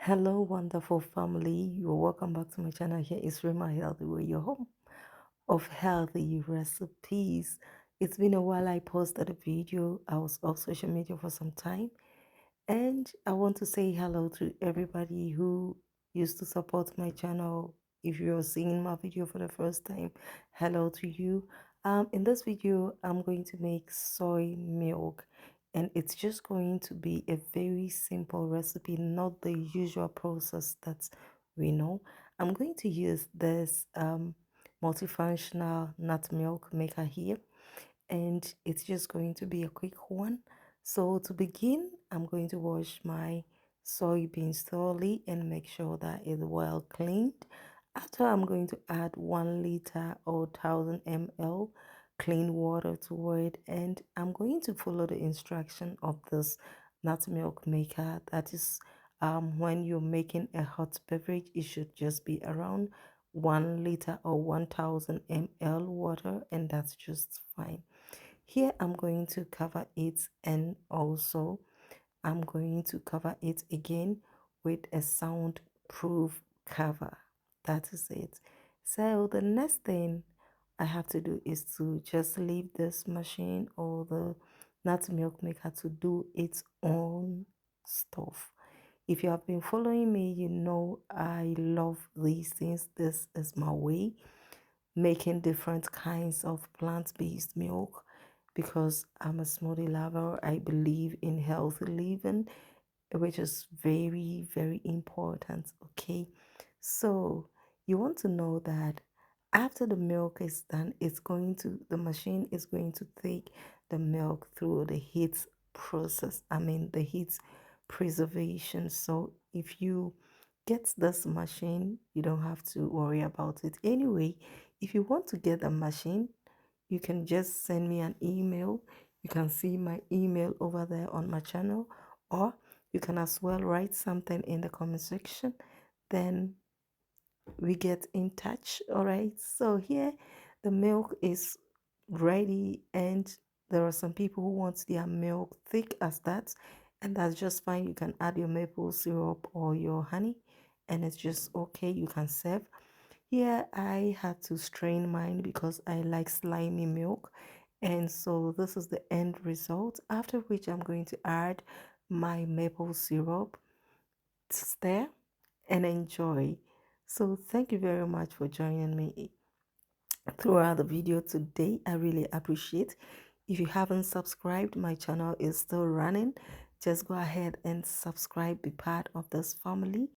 Hello, wonderful family. You're welcome back to my channel. Here is Rema Healthy Way, your home of healthy recipes. It's been a while I posted a video. I was off social media for some time, and I want to say hello to everybody who used to support my channel. If you're seeing my video for the first time, hello to you. In this video, I'm going to make soy milk, and it's just going to be a very simple recipe, not the usual process that we know. I'm going to use this multifunctional nut milk maker here, and it's just going to be a quick one. So to begin, I'm going to wash my soybeans thoroughly and make sure that it's well cleaned. After, I'm going to add 1 liter or 1000 ml clean water to it, and I'm going to follow the instruction of this nut milk maker. That is, when you're making a hot beverage, it should just be around 1 liter or 1000 ml water, and that's just fine. Here I'm going to cover it, and also I'm going to cover it again with a soundproof cover. That is it. So the next thing I have to do is to just leave this machine or the nut milk maker to do its own stuff. If you have been following me, you know I love these things. This is my way, making different kinds of plant-based milk, because I'm a smoothie lover. I believe in healthy living, which is very, very important. Okay, so you want to know that after the milk is done, the machine is going to take the milk through the heat process. I mean, the heat preservation. So if you get this machine, you don't have to worry about it. Anyway, if you want to get a machine, you can just send me an email. You can see my email over there on my channel, or you can as well write something in the comment section. Then we get in touch. All right, so here the milk is ready, and there are some people who want their milk thick as that, and that's just fine. You can add your maple syrup or your honey, and it's just okay. You can serve. Here I had to strain mine because I like slimy milk, and so this is the end result, after which I'm going to add my maple syrup, stir, and enjoy. So thank you very much for joining me throughout the video today. I really appreciate. If you haven't subscribed, my channel is still running. Just go ahead and subscribe, be part of this family.